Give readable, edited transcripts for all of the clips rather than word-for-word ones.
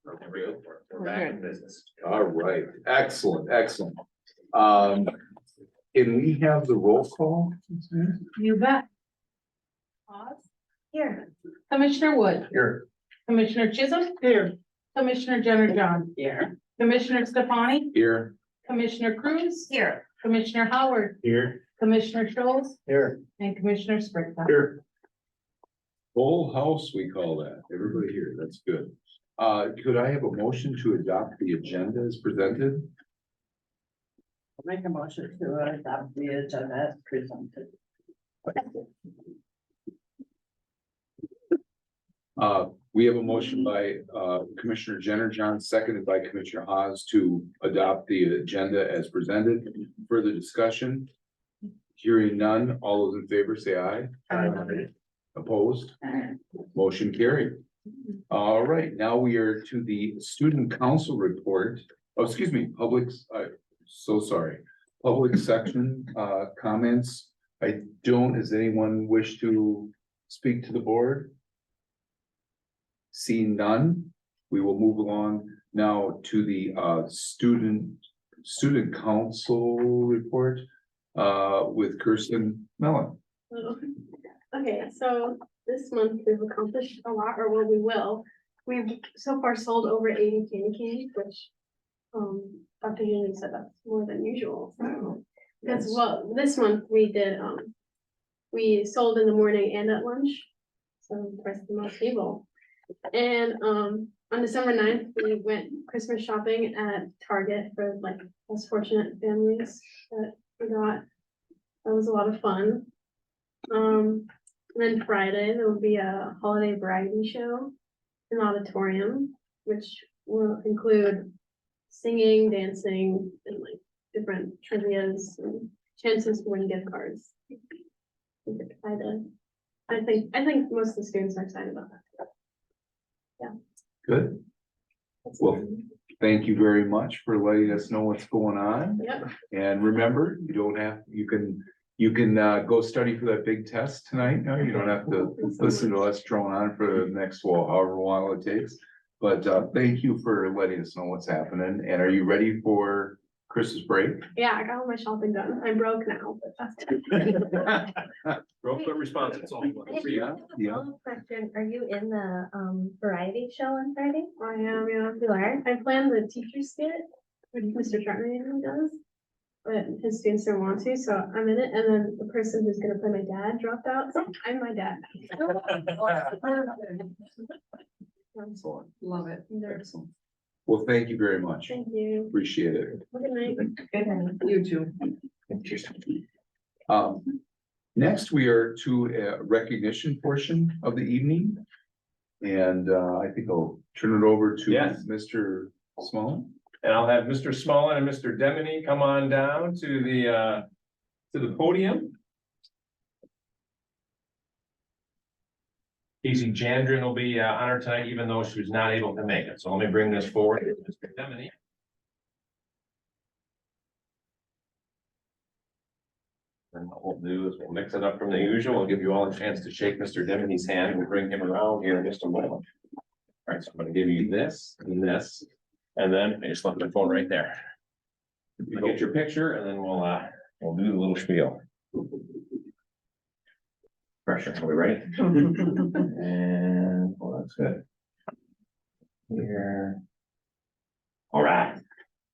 We're back in business. All right, excellent, excellent. Can we have the roll call? You bet. Pause. Here. Commissioner Wood. Here. Commissioner Chisholm. Here. Commissioner Jenner John. Here. Commissioner Stefani. Here. Commissioner Cruz. Here. Commissioner Howard. Here. Commissioner Scholes. Here. And Commissioner Sprigga. Here. Full house, we call that. Everybody here, that's good. Could I have a motion to adopt the agenda as presented? Make a motion to adopt the agenda as presented. We have a motion by Commissioner Jenner John, seconded by Commissioner Haas to adopt the agenda as presented. Further discussion? Hearing none, all those in favor say aye. Opposed? Motion carried. All right, now we are to the student council report. Oh, excuse me, so sorry. Public section comments. Does anyone wish to speak to the board? Seeing none, we will move along now to the student council report with Kirsten Mellon. Okay, so this month we've accomplished a lot, or what we will. We've so far sold over 80 candy canes, which Dr. Union said that's more than usual. So because well, this month we did we sold in the morning and at lunch, so twice the amount of people. And on December 9th, we went Christmas shopping at Target for like less fortunate families that we got. That was a lot of fun. And then Friday, there will be a holiday variety show in the auditorium, which will include singing, dancing, and like different trivias and chances to win gift cards. I'm excited. I think most of the students are excited about that. Yeah. Good. That's Well, fun. thank you very much for letting us know what's going on. Yep. And remember, you can go study for that big test tonight. No, you don't have to listen to us drone on for the next, well, however long it takes. But thank you for letting us know what's happening. And are you ready for Christmas break? Yeah, I got all my shopping done. I'm broke now, but that's. Broke but responsible. Yeah, yeah. Follow-up question, are you in the variety show on Friday? I am, yeah. You are? I planned the teacher's skit, which Mr. Chartman does. But his students don't want to, so I'm in it, and then the person who's gonna play my dad dropped out, so I'm my dad. Excellent. Love it. Excellent. Well, thank you very much. Thank you. Appreciate it. Good night. You too. Next, we are to a recognition portion of the evening. And I think I'll turn it over to Yes. Mr. Small. And I'll have Mr. Smallin and Mr. Deminy come on down to the podium. Casey Jandrin will be honored tonight, even though she was not able to make it. So let me bring this forward, Mr. Deminy. And what we'll do is we'll mix it up from the usual. I'll give you all a chance to shake Mr. Deminy's hand. We'll bring him around here in just a moment. All right, so I'm gonna give you this and this, and then I just left my phone right there. You get your picture, and then we'll do the little spiel. Pressure, are we ready? And, well, that's good. Here. All right.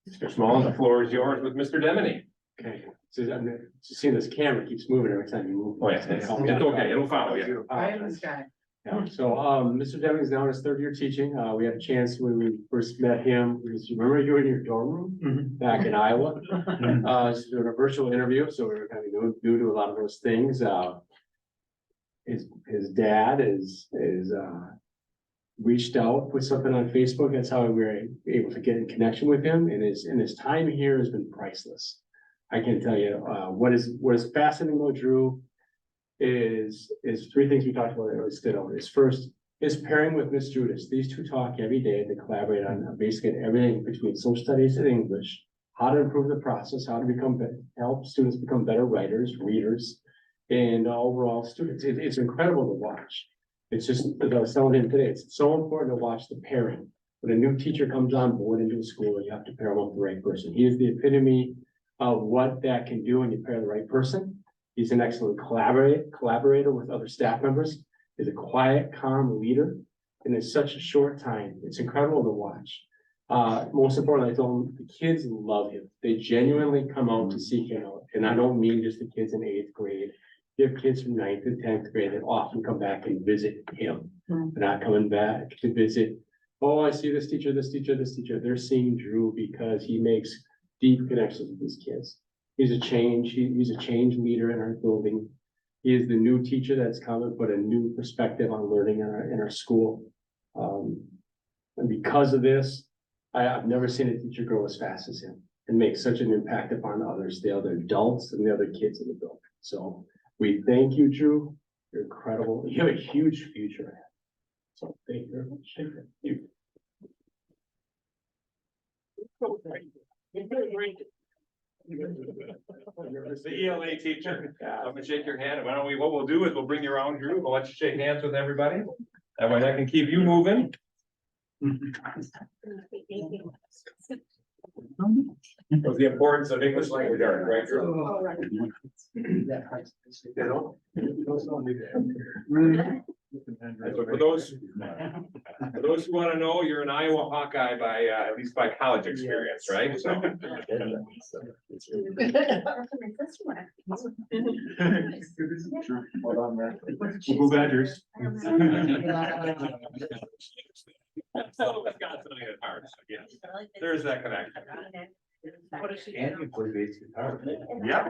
Mr. Small, the floor is yours with Mr. Deminy. Okay, so I'm just seeing this camera keeps moving every time you move. Oh, yeah, it's okay, it'll follow you. Right in the sky. Yeah, so, Mr. Deming is now in his third year teaching. We had a chance when we first met him. Remember you were in your dorm room back in Iowa? Just doing a virtual interview, so we were kind of new to a lot of those things. His dad is reached out, put something on Facebook. That's how we were able to get in connection with him. And his time here has been priceless. I can tell you, what is fascinating about Drew is three things we talked about that really stood out. Is first, his pairing with Miss Judas. These two talk every day. They collaborate on basically everything between social studies and English, how to improve the process, how to help students become better writers, readers, and overall students. It's incredible to watch. It's just, as I was telling him today, it's so important to watch the pairing when a new teacher comes on board into a school, you have to pair them with the right person. He is the epitome of what that can do when you pair the right person. He's an excellent collaborator with other staff members. He's a quiet, calm leader. And in such a short time, it's incredible to watch. Most importantly, I told him the kids love him. They genuinely come out to seek him out. And I don't mean just the kids in 8th grade. You have kids from 9th and 10th grade that often come back and visit him. They're not coming back to visit, oh, I see this teacher, this teacher, this teacher. They're seeing Drew because he makes deep connections with these kids. He's a change leader in our building. He is the new teacher that's come and put a new perspective on learning in our school. And because of this, I've never seen a teacher grow as fast as him and make such an impact upon others, the other adults and the other kids in the building. So we thank you, Drew. You're incredible. You have a huge future ahead. So thank you very much. Thank you. The ELA teacher, I'm gonna shake your hand, and why don't we, what we'll do is we'll bring you around, Drew, we'll let you shake hands with everybody. That way I can keep you moving. What's the importance of English language art, right, Drew? So for those who want to know, you're an Iowa Hawkeye by, at least by college experience, right? So. Go Badgers. So Wisconsin at heart, yes. There's that connection. And you play bass guitar. Yeah.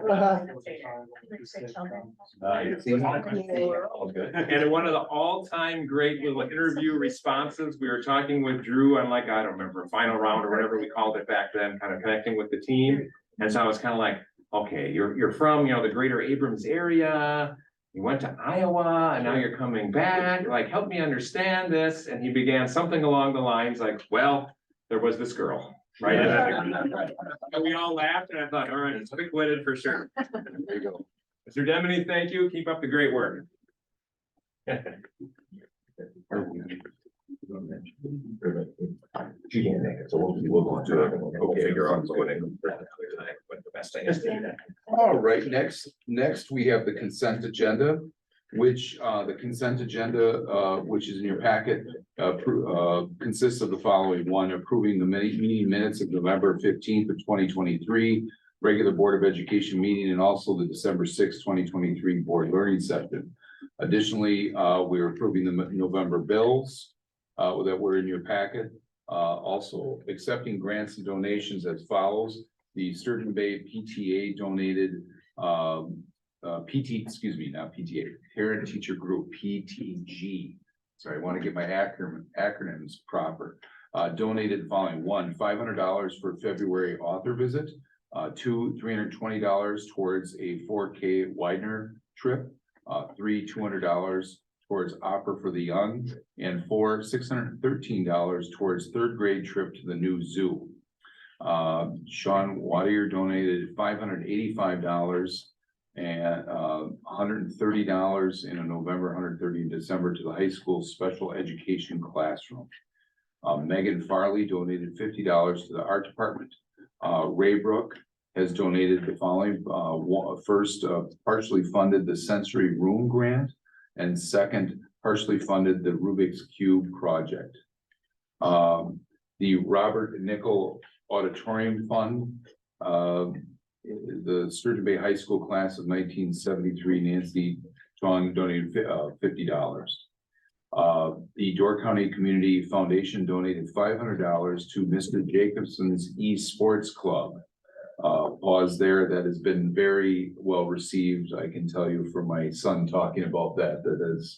And one of the all-time great little interview responses, we were talking with Drew on like, I don't remember, final round or whatever we called it back then, kind of connecting with the team. And so I was kind of like, okay, you're from, the greater Abrams area. You went to Iowa and now you're coming back, like, help me understand this. And he began something along the lines like, well, there was this girl, right? And we all laughed and I thought, all right, it's quick-witted for sure. There you go. Mr. Deminy, thank you. Keep up the great work. She can't make it, so we'll go into it. We'll figure out what the best thing is. All right, next we have the consent agenda, which the consent agenda, which is in your packet, consists of the following: one, approving the meeting minutes of November 15th of 2023, regular Board of Education meeting, and also the December 6th, 2023 board learning session. Additionally, we're approving the November bills that were in your packet. Also accepting grants and donations as follows. The Sturgeon Bay PTA donated, not PTA, Parent Teacher Group, PTG. Sorry, I want to get my acronyms proper. Donated the following: one, $500 for February author visit, two, $320 towards a 4K Widener trip, three, $200 towards Opera for the Young, and four, $613 towards 3rd grade trip to the new zoo. Sean Wadier donated $585 and $130 in November, $130 in December to the high school special education classroom. Megan Farley donated $50 to the art department. Ray Brook has donated the following: first, partially funded the sensory room grant, and second, partially funded the Rubik's Cube project. The Robert Nickel Auditorium Fund, the Sturgeon Bay High School class of 1973, Nancy Chong donated $50. The Door County Community Foundation donated $500 to Mr. Jacobson's Esports Club. Pause there. That has been very well received. I can tell you from my son talking about that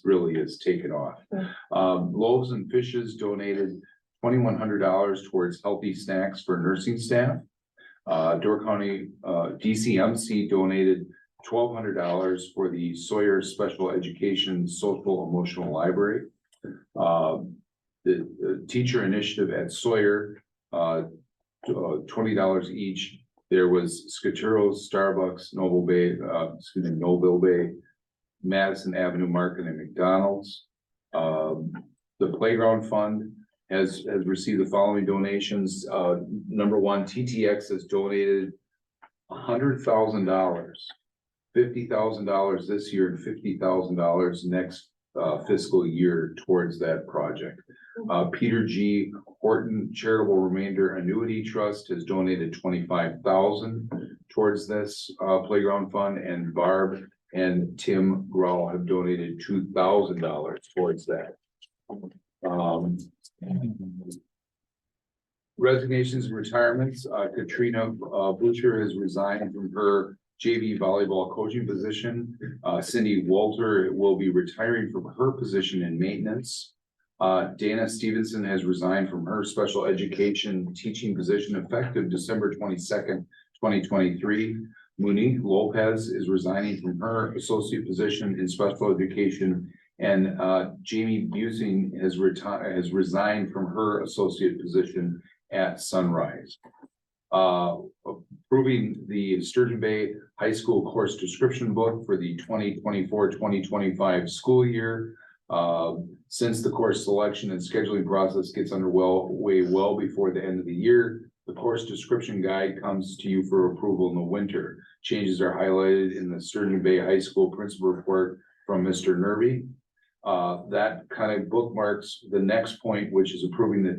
really has taken off. Loaves and Fishes donated $2,100 towards healthy snacks for nursing staff. Door County DCMC donated $1,200 for the Sawyer Special Education Social Emotional Library. The teacher initiative at Sawyer, $20 each. There was Skaturos, Starbucks, Noble Bay, Madison Avenue Market, and McDonald's. The Playground Fund has received the following donations. Number one, TTX has donated $100,000, $50,000 this year and $50,000 next fiscal year towards that project. Peter G. Horton Charitable Remainder Annuity Trust has donated $25,000 towards this playground fund, and Barb and Tim Grau have donated $2,000 towards that. Resignations and retirements. Katrina Butcher has resigned from her JV volleyball coaching position. Cindy Walter will be retiring from her position in maintenance. Dana Stevenson has resigned from her special education teaching position effective December 22nd, 2023. Monique Lopez is resigning from her associate position in special education, and Jamie Busing has resigned from her associate position at Sunrise. Approving the Sturgeon Bay High School course description book for the 2024-2025 school year. Since the course selection and scheduling process gets underway well before the end of the year, the course description guide comes to you for approval in the winter. Changes are highlighted in the Sturgeon Bay High School principal report from Mr. Nervy. That kind of bookmarks the next point, which is approving the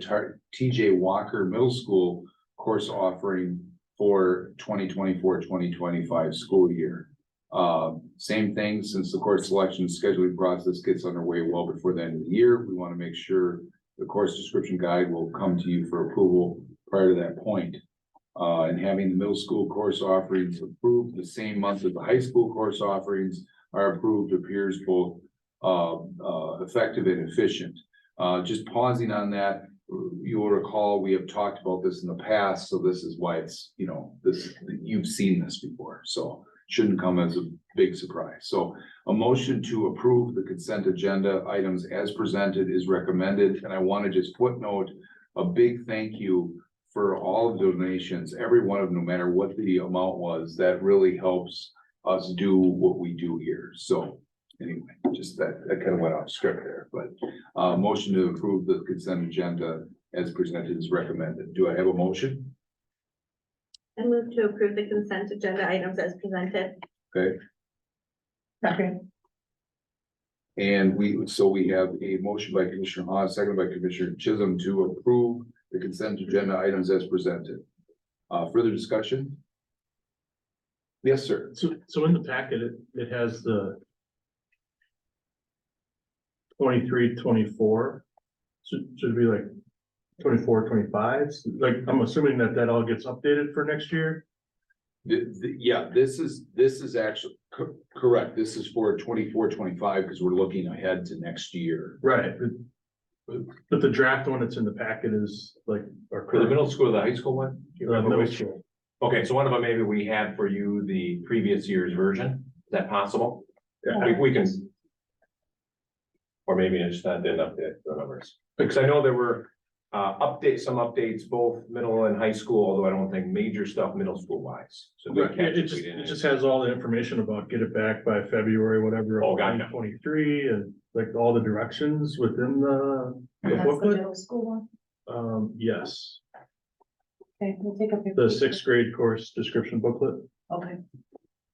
TJ Walker Middle School course offering for 2024-2025 school year. Same thing, since the course selection and scheduling process gets underway well before the end of the year, we want to make sure the course description guide will come to you for approval prior to that point. And having the middle school course offerings approved the same month that the high school course offerings are approved appears both effective and efficient. Just pausing on that, you will recall we have talked about this in the past, so this is why it's, you know, this, you've seen this before, so shouldn't come as a big surprise. So a motion to approve the consent agenda items as presented is recommended, and I want to just footnote a big thank you for all of the donations, every one of them, no matter what the amount was. That really helps us do what we do here. So anyway, just that kind of went off script there, but motion to approve the consent agenda as presented is recommended. Do I have a motion? I move to approve the consent agenda items as presented. Okay, Okay. and we have a motion by Commissioner Hawes, second by Commissioner Chisholm to approve the consent agenda items as presented. Further discussion? Yes, sir. So in the packet, it has the 23, 24. Should be like 24, 25. Like, I'm assuming that all gets updated for next year. Yeah, this is actually correct. This is for 24-25 because we're looking ahead to next year. Right. But the draft one that's in the packet is like. For the middle school, the high school one? Do you remember Middle which? school. Okay, so one of them, maybe we had for you the previous year's version. Is that possible? We can. Or maybe it's not didn't update the numbers. Because I know there were some updates, both middle and high school, although I don't think major stuff middle school wise. So good catch if we didn't. It just has all the information about get it back by February, whatever. Oh, gotcha. 23 and like all the directions within the That's the booklet. middle school one. Yes, Okay, we'll take a picture. the 6th grade course description booklet. Okay.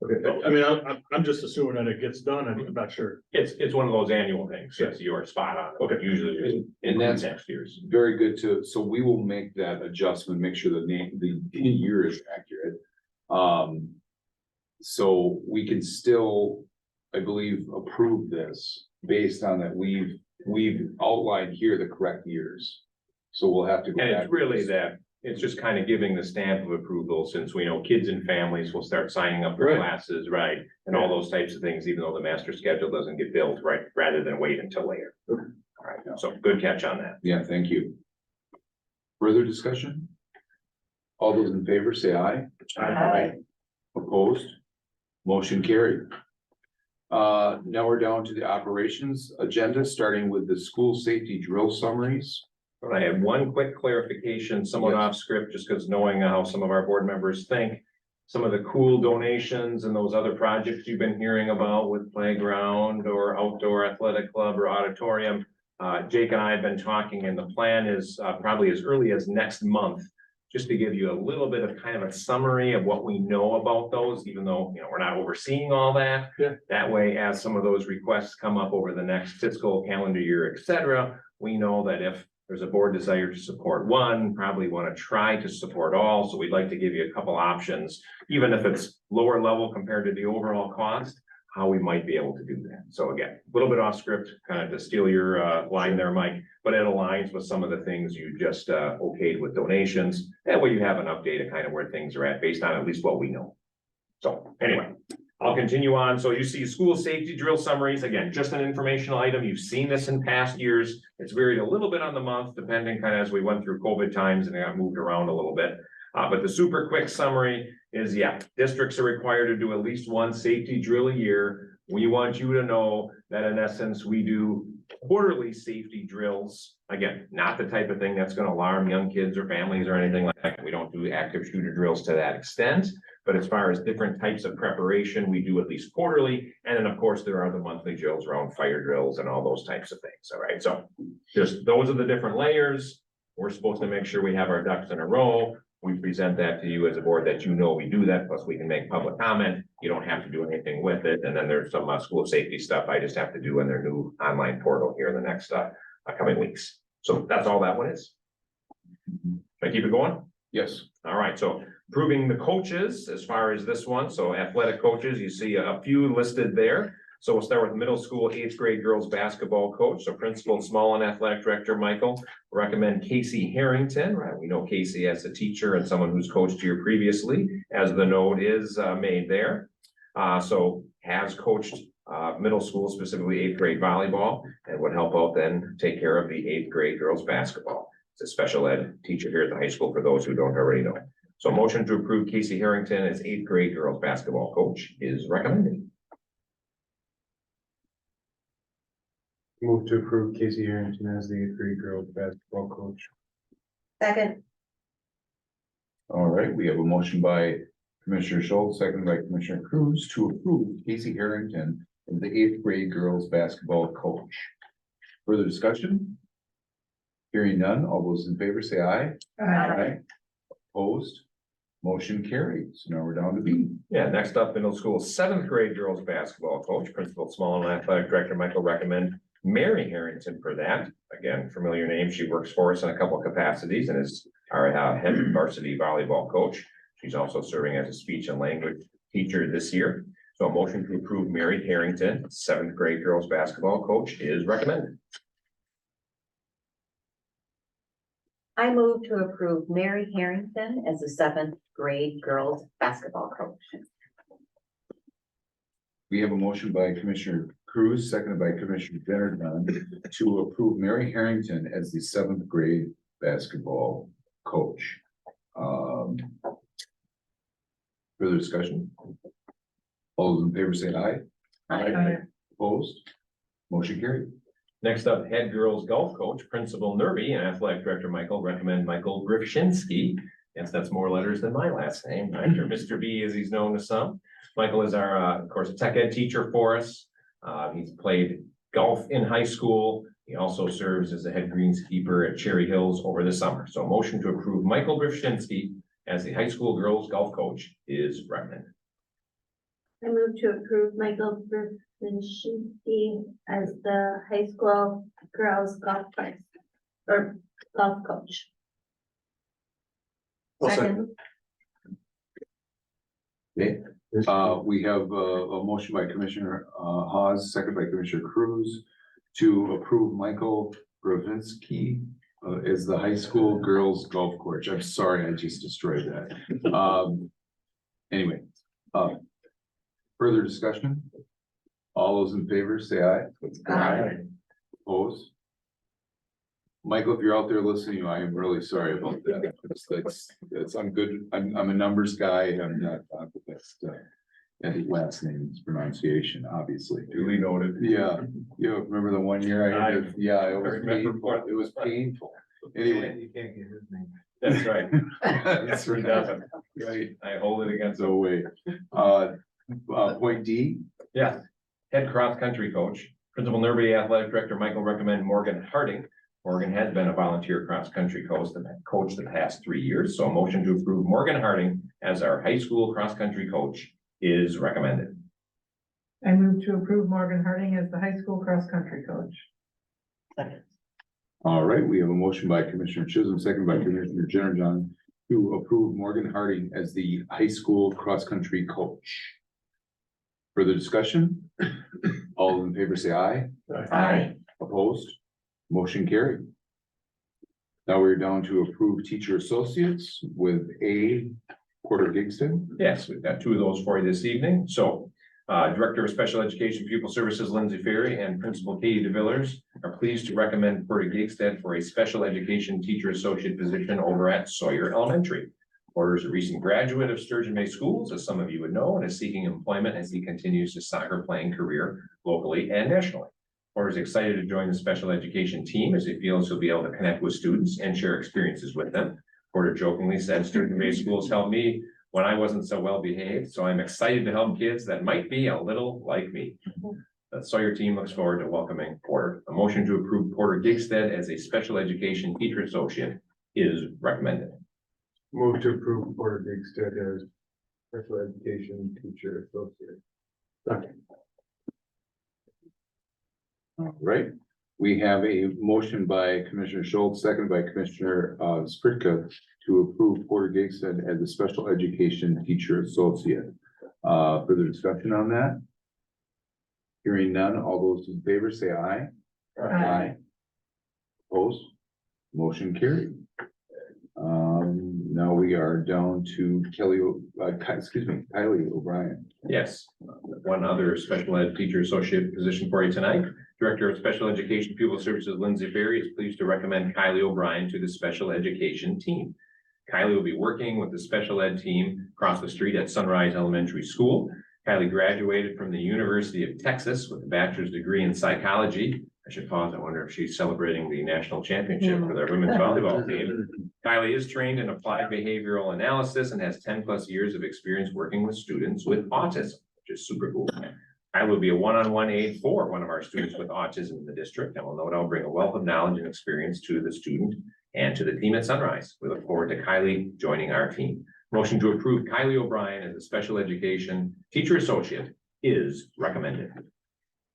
Okay, I mean, I'm just assuming that it gets done. I'm not sure. It's one of those annual things. Yes, you are spot on. Okay. Usually, And that's next year's. very good too. So we will make that adjustment, make sure the year is accurate. So we can still, I believe, approve this based on that we've outlined here the correct years. So we'll have to go And back. it's really that, it's just kind of giving the stamp of approval, since we know kids and families will start signing up for Right. classes, right? And all those types of things, even though the master schedule doesn't get built, right, rather than wait until later. All right, so good catch on that. Yeah, thank you. Further discussion? All those in favor say aye. Aye. Opposed? Motion carried. Now we're down to the operations agenda, starting with the school safety drill summaries. I have one quick clarification, somewhat Yes. off script, just because knowing how some of our board members think. Some of the cool donations and those other projects you've been hearing about with playground or outdoor athletic club or auditorium. Jake and I have been talking, and the plan is probably as early as next month, just to give you a little bit of kind of a summary of what we know about those, even though, we're not overseeing all that. Yeah. That way, as some of those requests come up over the next fiscal calendar year, et cetera, we know that if there's a board desire to support one, probably want to try to support all. So we'd like to give you a couple options, even if it's lower level compared to the overall cost, how we might be able to do that. So again, a little bit off script, kind of to steal your line there, Mike, but it aligns with some of the things you just okayed with donations. That way you have an update of kind of where things are at based on at least what we know. So anyway, I'll continue on. So you see school safety drill summaries, again, just an informational item. You've seen this in past years. It's varied a little bit on the month, depending kind of as we went through COVID times and it got moved around a little bit. But the super quick summary is, districts are required to do at least one safety drill a year. We want you to know that in essence, we do quarterly safety drills. Again, not the type of thing that's going to alarm young kids or families or anything like that. We don't do active shooter drills to that extent. But as far as different types of preparation, we do at least quarterly. And then, of course, there are the monthly drills around fire drills and all those types of things. All right. So just those are the different layers. We're supposed to make sure we have our ducks in a row. We present that to you as a board that we do that, plus we can make public comment. You don't have to do anything with it. And then there's some school safety stuff I just have to do in their new online portal here in the next coming weeks. So that's all that one is. Should I keep it going? Yes. All right, so approving the coaches as far as this one. So athletic coaches, you see a few listed there. So we'll start with middle school 8th grade girls basketball coach. So Principal Small and Athletic Director Michael recommend Casey Harrington. Right, we know Casey as a teacher and someone who's coached here previously, as the note is made there. So has coached middle school, specifically 8th grade volleyball, and would help out then take care of the 8th grade girls basketball. It's a special ed teacher here at the high school for those who don't already know. So motion to approve Casey Harrington as 8th grade girls basketball coach is recommended. Move to approve Casey Harrington as the 8th grade girls basketball coach. Second. All right, we have a motion by Commissioner Schultz, seconded by Commissioner Cruz to approve Casey Harrington as the 8th grade girls basketball coach. Further discussion? Hearing none, all those in favor say aye. Aye. Opposed? Motion carries. Now we're down to B. Yeah, next up, middle school 7th grade girls basketball coach, Principal Small and Athletic Director Michael recommend Mary Harrington for that. Again, familiar name. She works for us in a couple of capacities and is our head varsity volleyball coach. She's also serving as a speech and language teacher this year. So a motion to approve Mary Harrington, 7th grade girls basketball coach is recommended. I move to approve Mary Harrington as the 7th grade girls basketball coach. We have a motion by Commissioner Cruz, seconded by Commissioner Jenner to approve Mary Harrington as the 7th grade basketball coach. Further discussion? All those in favor say aye. Aye. Opposed? Motion carried. Next up, head girls golf coach, Principal Nerby and Athletic Director Michael recommend Michael Grifshinsky. Yes, that's more letters than my last name, right? Or Mr. B as he's known to some. Michael is our, of course, tech ed teacher for us. He's played golf in high school. He also serves as the head greenskeeper at Cherry Hills over the summer. So motion to approve Michael Grifshinsky as the high school girls golf coach is recommended. I move to approve Michael Brzezinski as the high school girls golf coach or golf coach. Second. Okay, we have a motion by Commissioner Hawes, second by Commissioner Cruz to approve Michael Bravinsky as the high school girls golf coach. I'm sorry, I just destroyed that. Anyway, further discussion? All those in favor say aye. Aye. Opposed? Michael, if you're out there listening, I am really sorry about that. That's, I'm good. I'm a numbers guy. I'm not the best at the last name's pronunciation, obviously. Duly noted. Yeah, remember the one year I had, it was remember painful. It was painful. Anyway. You can't get his name. That's right. That's He doesn't. right. I hold it against him. So wait, point D, Yeah, head cross country coach, Principal Nerby, Athletic Director Michael recommend Morgan Harding. Morgan has been a volunteer cross-country coach the past 3 years, so a motion to approve Morgan Harding as our high school cross-country coach is recommended. I move to approve Morgan Harding as the high school cross-country coach. Second. All right, we have a motion by Commissioner Chisholm, second by Commissioner Generjon to approve Morgan Harding as the high school cross-country coach. Further discussion? All in favor say aye. Aye. Opposed? Motion carried. Now we're down to approve teacher associates with A. Porter Gigston. Yes, we've got 2 of those for you this evening. So, Director of Special Education Pupil Services Lindsay Ferry and Principal Katie DeVillers are pleased to recommend Porter Gigstead for a special education teacher associate position over at Sawyer Elementary. Porter is a recent graduate of Sturgeon Bay Schools, as some of you would know, and is seeking employment as he continues his soccer playing career locally and nationally. Porter is excited to join the special education team as he feels he'll be able to connect with students and share experiences with them. Porter jokingly said, Sturgeon Bay Schools helped me when I wasn't so well behaved, so I'm excited to help kids that might be a little like me. The Sawyer team looks forward to welcoming Porter. A motion to approve Porter Gigstead as a special education teacher associate is recommended. Move to approve Porter Gigstead as special education teacher associate. Okay. All right, we have a motion by Commissioner Schultz, second by Commissioner Spritka to approve Porter Gigstead as a special education teacher associate. Further discussion on that? Hearing none, all those in favor say aye. Aye. Opposed? Motion carried. Now we are down to Kylie O'Brien. Yes, one other special ed teacher associate position for you tonight. Director of Special Education Pupil Services Lindsay Ferry is pleased to recommend Kylie O'Brien to the special education team. Kylie will be working with the special ed team across the street at Sunrise Elementary School. Kylie graduated from the University of Texas with a bachelor's degree in psychology. I should pause. I wonder if she's celebrating the national championship for their women's volleyball team. Kylie is trained in applied behavioral analysis and has 10+ years of experience working with students with autism, which is super cool. I will be a one-on-one aide for one of our students with autism in the district, and will no doubt bring a wealth of knowledge and experience to the student and to the team at Sunrise. We look forward to Kylie joining our team. Motion to approve Kylie O'Brien as a special education teacher associate is recommended.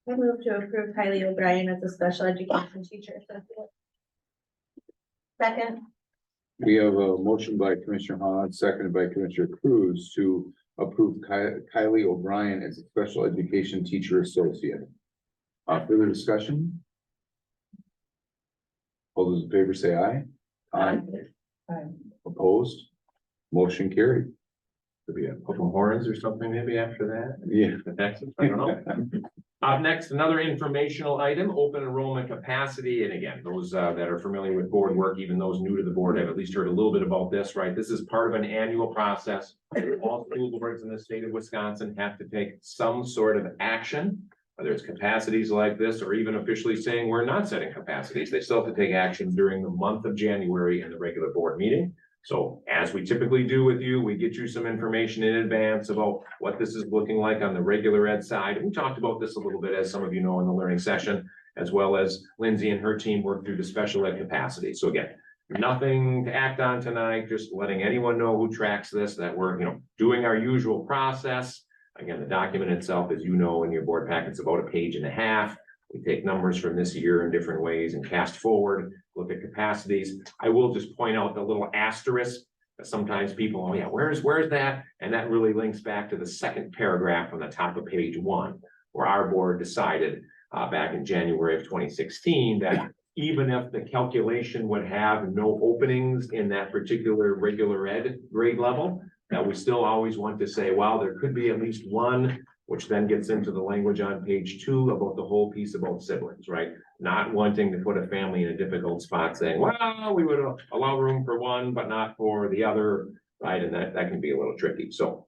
I move to approve Kylie O'Brien as a special education teacher associate. Second. We have a motion by Commissioner Hahn, seconded by Commissioner Cruz to approve Kylie O'Brien as a special education teacher associate. Further discussion? All those in favor say aye. Aye. Opposed? Motion carried. Could be a couple horns or something maybe after that. Yeah. The Texas, I don't know. Up next, another informational item, open enrollment capacity. And again, those that are familiar with board work, even those new to the board have at least heard a little bit about this, right? This is part of an annual process. All school boards in the state of Wisconsin have to take some sort of action, whether it's capacities like this, or even officially saying we're not setting capacities. They still have to take action during the month of January in the regular board meeting. So as we typically do with you, we get you some information in advance about what this is looking like on the regular ed side. And we talked about this a little bit, as some of you know, in the learning session, as well as Lindsay and her team work through the special ed capacity. So again, nothing to act on tonight, just letting anyone know who tracks this, that we're, doing our usual process. Again, the document itself, as you know, in your board packet's about 1.5 pages. We take numbers from this year in different ways and cast forward, look at capacities. I will just point out the little asterisk that sometimes people, oh yeah, where's that? And that really links back to the second paragraph on the top of page 1, where our board decided back in January of 2016 that even if the calculation would have no openings in that particular regular ed grade level, that we still always want to say, well, there could be at least one, which then gets into the language on page 2 about the whole piece about siblings, right? Not wanting to put a family in a difficult spot, saying, well, we would allow room for one, but not for the other, right? And that can be a little tricky. So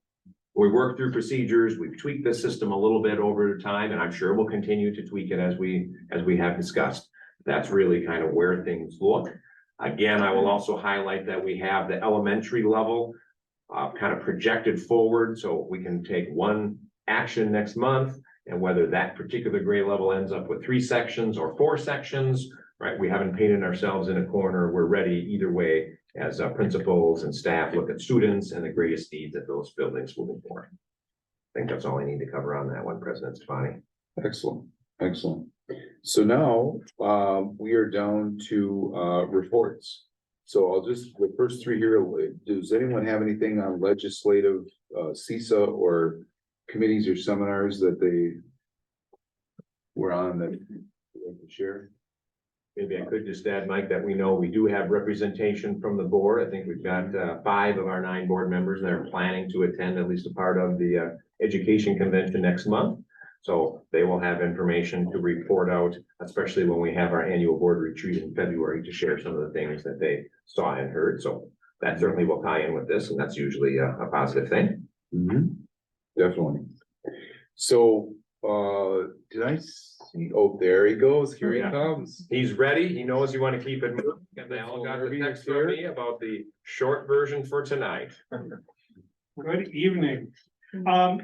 we work through procedures. We've tweaked the system a little bit over time, and I'm sure we'll continue to tweak it as we have discussed. That's really kind of where things look. Again, I will also highlight that we have the elementary level kind of projected forward, so we can take one action next month And whether that particular grade level ends up with 3 sections or 4 sections, right? We haven't painted ourselves in a corner. We're ready either way as principals and staff look at students and the greatest needs at those buildings moving forward. I think that's all I need to cover on that one, President Stefani. Excellent, excellent. So now, we are down to, reports. So I'll just, the first 3 here, does anyone have anything on legislative, CISA or committees or seminars that they were on that they'd like to share? Maybe I could just add, Mike, that we know we do have representation from the board. I think we've got 5 of our 9 board members that are planning to attend at least a part of the education convention next month. So they will have information to report out, especially when we have our annual board retreat in February to share some of the things that they saw and heard. So that certainly will tie in with this, and that's usually a positive thing. Definitely. So, did I see, oh, there he goes, here he Yeah. comes. He's ready. He knows you want to keep it moving. And they all got the text from me about the short version for tonight. Good evening.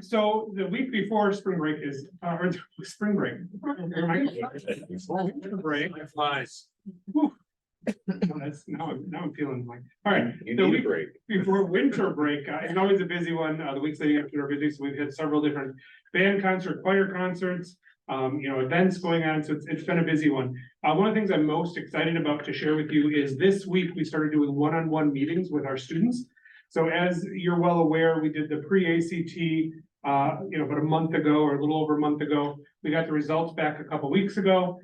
So the week before spring break is, or spring break. Break. Flies. Whew. Now I'm feeling like, all right. You The need a week break. before winter break, it's always a busy one. The weeks leading up to our busy, so we've had several different band concert, choir concerts, events going on. So it's been a busy one. One of the things I'm most excited about to share with you is this week we started doing one-on-one meetings with our students. So as you're well aware, we did the pre-ACT, about a month ago or a little over a month ago. We got the results back a couple weeks ago.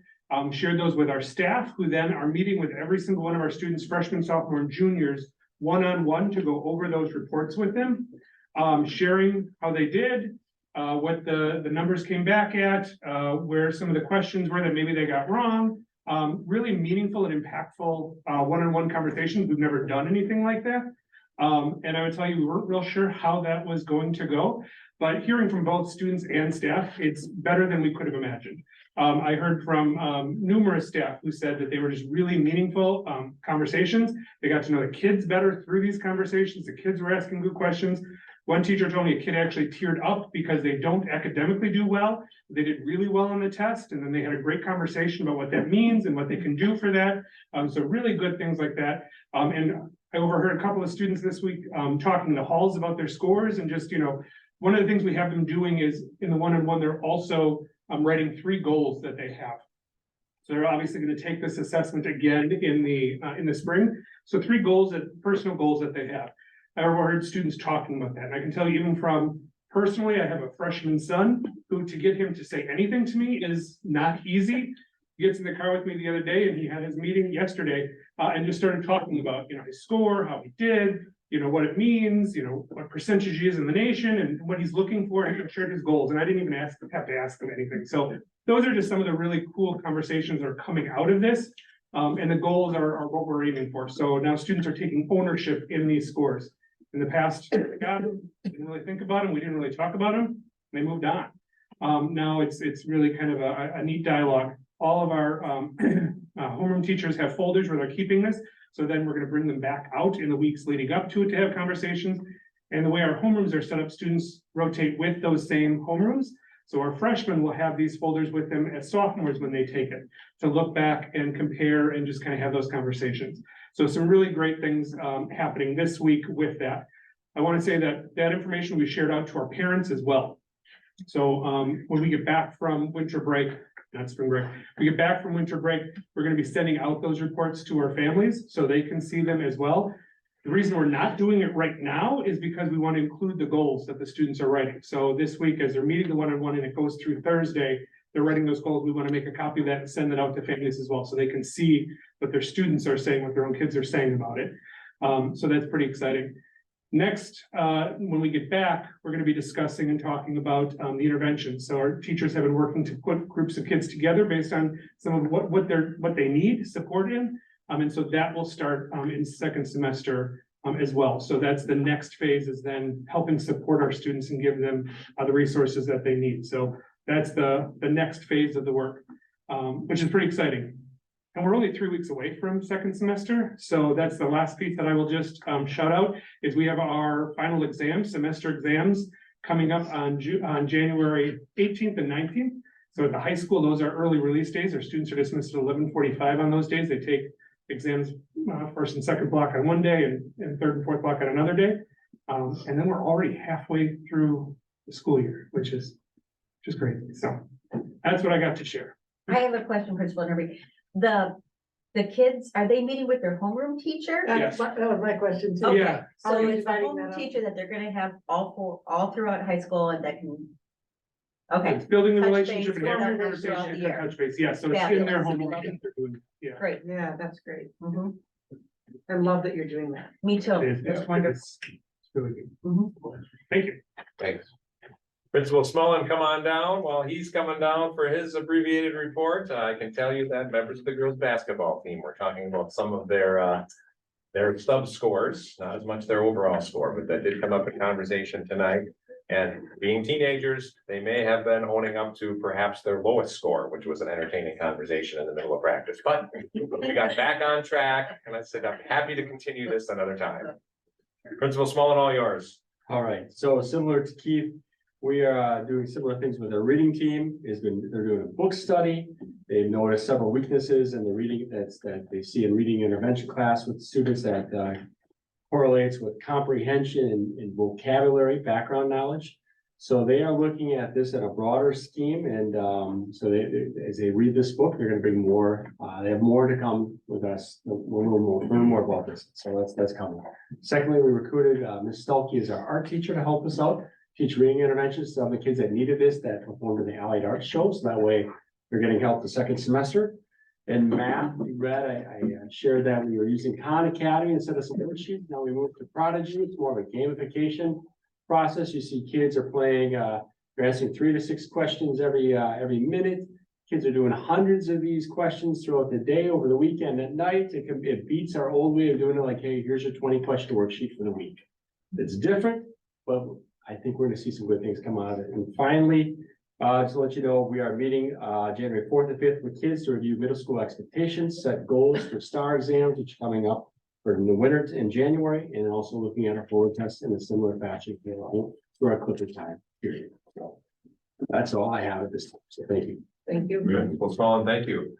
Shared those with our staff, who then are meeting with every single one of our students, freshmen, sophomore, and juniors, one-on-one to go over those reports with them, sharing how they did, what the numbers came back at, where some of the questions were that maybe they got wrong. Really meaningful and impactful one-on-one conversations. We've never done anything like that. And I would tell you, we weren't real sure how that was going to go, but hearing from both students and staff, it's better than we could have imagined. I heard from numerous staff who said that they were just really meaningful conversations. They got to know the kids better through these conversations. The kids were asking good questions. One teacher told me a kid actually teared up because they don't academically do well. They did really well on the test, and then they had a great conversation about what that means and what they can do for that. So really good things like that. And I overheard a couple of students this week talking in the halls about their scores, and just, one of the things we have them doing is in the one-on-one, they're also writing 3 goals that they have. So they're obviously going to take this assessment again in the spring. So 3 goals, personal goals that they have. I overheard students talking about that. And I can tell you, even from personally, I have a freshman son who, to get him to say anything to me is not easy. He gets in the car with me the other day, and he had his meeting yesterday and just started talking about, his score, how he did, what it means, what percentage he is in the nation and what he's looking for, and he shared his goals. And I didn't even have to ask him anything. So those are just some of the really cool conversations that are coming out of this. And the goals are what we're aiming for. So now students are taking ownership in these scores. In the past, they got them, didn't really think about them, we didn't really talk about them, they moved on. Now it's really kind of a neat dialogue. All of our homeroom teachers have folders where they're keeping this. So then we're going to bring them back out in the weeks leading up to it to have conversations. And the way our homerooms are set up, students rotate with those same homerooms. So our freshmen will have these folders with them as sophomores when they take it, to look back and compare and just kind of have those conversations. So some really great things happening this week with that. I want to say that information we shared out to our parents as well. So when we get back from winter break, not spring break, we get back from winter break, we're going to be sending out those reports to our families so they can see them as well. The reason we're not doing it right now is because we want to include the goals that the students are writing. So this week, as they're meeting the one-on-one and it goes through Thursday, they're writing those goals. We want to make a copy of that and send it out to families as well, so they can see what their students are saying, what their own kids are saying about it. So that's pretty exciting. Next, when we get back, we're going to be discussing and talking about the intervention. So our teachers have been working to put groups of kids together based on some of what they need support in. And so that will start in second semester as well. So that's the next phase, is then helping support our students and give them the resources that they need. So that's the next phase of the work, which is pretty exciting. And we're only 3 weeks away from second semester. So that's the last piece that I will just shout out, is we have our final exams, semester exams, coming up on January 18th and 19th. So at the high school, those are early release days. Our students are dismissed at 11:45 on those days. They take exams, first and second block on one day and third and fourth block on another day. And then we're already halfway through the school year, which is just great. So that's what I got to share. I have a question, Principal Henry. The kids, are they meeting with their homeroom teacher? Yes. That was my question too. Okay, Yeah. so Are you it's the dividing homeroom that up? teacher that they're gonna have all throughout high school and that can. Okay, It's building the Touch relationship base and having a with them throughout conversation the and year. touch base. Yeah, so it's in their Fabulous. homework. Yeah. great. Yeah, that's great. Mhm. I love that you're doing that. Me too. It's wonderful. It's really good. Mhm. Thank you. Thanks. Principal Smullen, come on down. While he's coming down for his abbreviated report, I can tell you that members of the girls' basketball team, we're talking about some of their sub scores, not as much their overall score, but that did come up in conversation tonight. And being teenagers, they may have been owning up to perhaps their lowest score, which was an entertaining conversation in the middle of practice. But we got back on track, and I said, I'm happy to continue this another time. Principal Smullen, all yours. All right, so similar to Keith, we are doing similar things with our reading team. They're doing a book study. They've noticed several weaknesses in the reading that they see in reading intervention class with students that correlates with comprehension and vocabulary, background knowledge. So they are looking at this in a broader scheme, and so as they read this book, they're gonna bring more, they have more to come with us. We'll learn more about this, so that's coming. Secondly, we recruited Ms. Stulke as our art teacher to help us out, teach reading interventions to some of the kids that needed this, that performed in the Allied Arts show, so that way they're getting help the second semester. In math, we read, I shared that we were using Khan Academy instead of some worksheets. Now we moved to Prodigy. It's more of a gamification process. You see kids are playing, they're asking 3 to 6 questions every minute. Kids are doing hundreds of these questions throughout the day, over the weekend, at night. It beats our old way of doing it, like, hey, here's your 20-question worksheet for the week. It's different, but I think we're gonna see some good things come out of it. And finally, just to let you know, we are meeting January 4th and 5th with kids to review middle school expectations, set goals for STAR exams, which are coming up for the winter in January, and also looking at our forward tests in a similar fashion through our Clipper time period. So that's all I have at this time. So thank you. Thank you. Principal Smullen, thank you.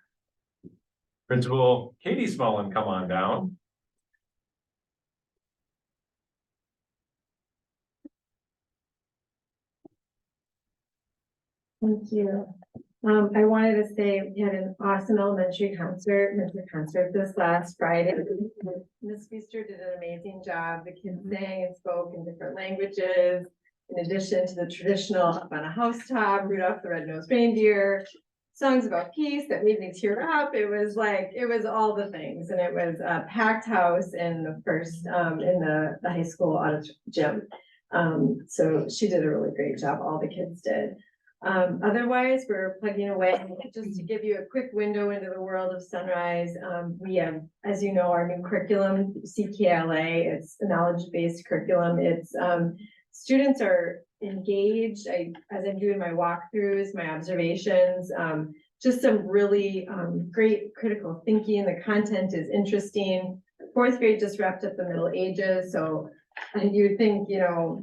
Principal Katie Smullen, come on down. Thank you. I wanted to say we had an awesome elementary concert this last Friday. Miss Feaster did an amazing job. The kids sang and spoke in different languages. In addition to the traditional Up on a Housetop, Rudolph the Red-Nosed Reindeer, songs about peace that made me tear up. It was all the things, and it was a packed house in the first, in the high school auditorium gym. So she did a really great job. All the kids did. Otherwise, we're plugging away. Just to give you a quick window into the world of Sunrise, we have, as you know, our new curriculum, CKLA. It's a knowledge-based curriculum. It's students are engaged. As I'm doing my walkthroughs, my observations, just some really great critical thinking. The content is interesting. 4th grade just wrapped up the Middle Ages, so you would think,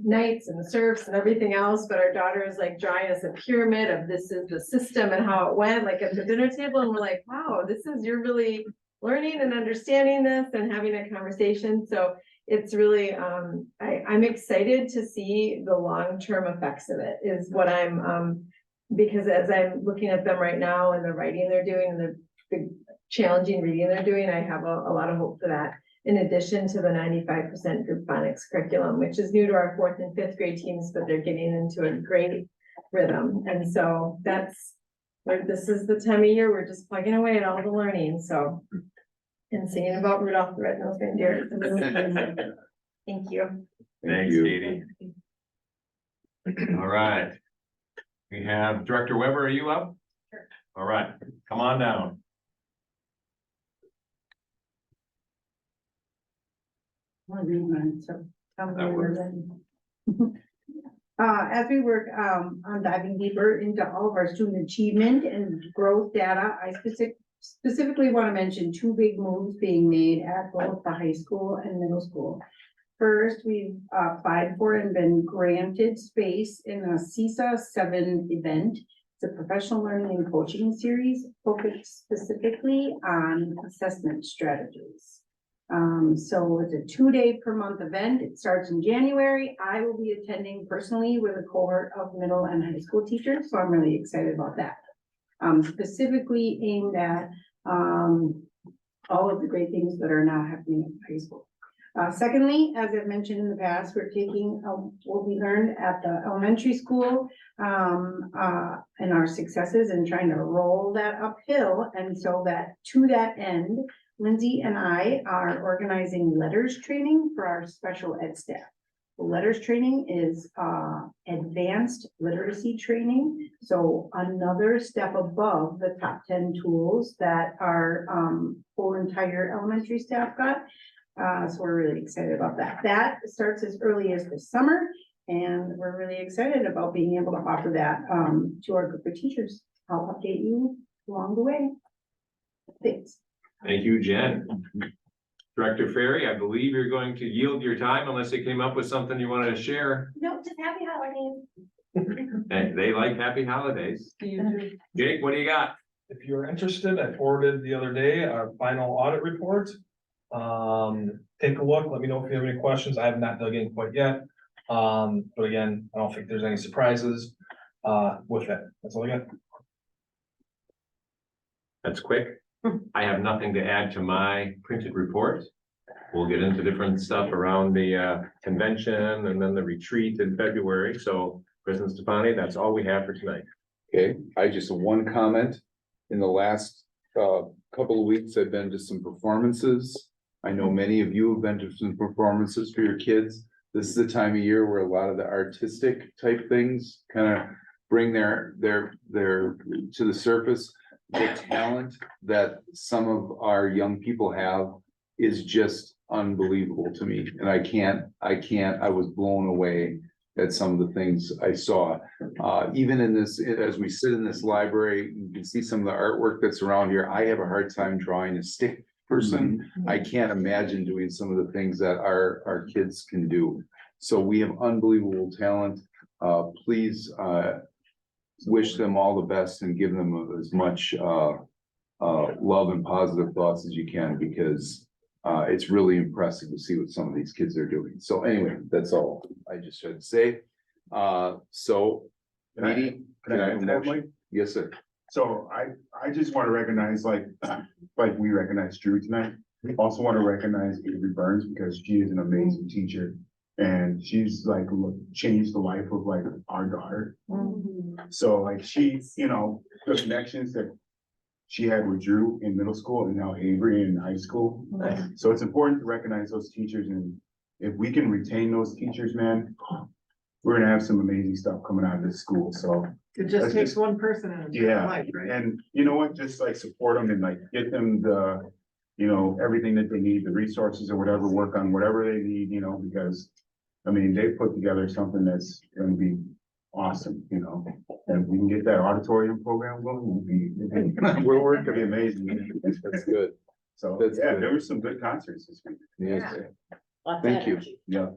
knights and serfs and everything else, but our daughter is like drawing us a pyramid of this is the system and how it went, like at the dinner table, and we're like, wow, you're really learning and understanding this and having a conversation. So it's really, I'm excited to see the long-term effects of it, is what I'm, because as I'm looking at them right now and the writing they're doing and the big challenging reading they're doing, I have a lot of hope for that. In addition to the 95% group phonics curriculum, which is new to our 4th and 5th grade teams, but they're getting into a great rhythm. And so this is the time of year, we're just plugging away at all the learning, so. And singing about Rudolph the Red-Nosed Reindeer. Thank you. Thanks, Katie. All right. We have Director Weber, are you up? Sure. All right, come on down. As we work on diving deeper into all of our student achievement and growth data, I specifically want to mention 2 big moves being made at both the high school and middle school. first, we've applied for and been granted space in a CISA 7 event. It's a professional learning and coaching series focused specifically on assessment strategies. So it's a 2-day per month event. It starts in January. I will be attending personally with a cohort of middle and high school teachers, so I'm really excited about that. Specifically aimed at, all of the great things that are now happening in high school. Secondly, as I've mentioned in the past, we're taking what we learned at the elementary school, and our successes and trying to roll that uphill. And so that to that end, Lindsay and I are organizing letters training for our special ed staff. The letters training is advanced literacy training. So another step above the top 10 tools that our whole entire elementary staff got. So we're really excited about that. That starts as early as this summer, and we're really excited about being able to offer that to our group of teachers. I'll update you along the way. Thanks. Thank you, Jen. Director Ferry, I believe you're going to yield your time unless you came up with something you wanted to share. No, just happy holidays. And they like happy holidays. Jake, what do you got? If you're interested, I forwarded the other day our final audit report. Take a look, let me know if you have any questions. I have not dug in quite yet. But again, I don't think there's any surprises with it. That's all I got. That's quick. I have nothing to add to my printed report. We'll get into different stuff around the convention and then the retreat in February. So President Stefani, that's all we have for tonight. Okay, I just have one comment. In the last couple of weeks, I've been to some performances. I know many of you have been to some performances for your kids. This is the time of year where a lot of the artistic type things kind of bring their to the surface. The talent that some of our young people have is just unbelievable to me. And I was blown away at some of the things I saw. Even in this, as we sit in this library, you can see some of the artwork that's around here. I have a hard time drawing a stick person. I can't imagine doing some of the things that our kids can do. So we have unbelievable talent. Please, wish them all the best and give them as much love and positive thoughts as you can, because it's really impressive to see what some of these kids are doing. So anyway, that's all I just had to say. So, Edie, Can I add to that, Mike? yes, sir. So I just want to recognize, like we recognize Drew tonight. We also want to recognize Avery Burns, because she is an amazing teacher. And she's like changed the life of like our daughter. So like she, the connections that she had with Drew in middle school and now Avery in high school. So it's important to recognize those teachers, and if we can retain those teachers, man, we're gonna have some amazing stuff coming out of this school. So It just takes one person in a yeah, life, right? and you know what, just like support them and like get them the, everything that they need, the resources or whatever, work on whatever they need, because I mean, they put together something that's gonna be awesome, and if we can get that auditorium program going, we're working to be amazing. That's good. So, That's yeah, good. there were some good concerts this week. Yes. Lots of Thank you. energy. Yeah.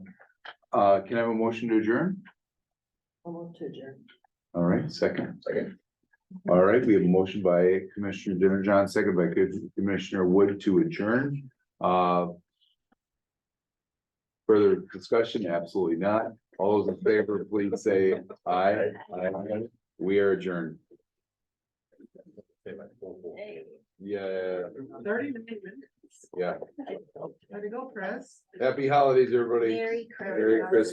Can I have a motion to adjourn? I'll move to adjourn. All right, second. All right, we have a motion by Commissioner Jenner-John, second by Commissioner Wood to adjourn. Further discussion? Absolutely not. All those in favor, please say aye. Aye. We are adjourned. Yeah, 30 minutes. yeah. Way to go, Chris. Happy holidays, everybody. Merry Christmas. Merry Christmas.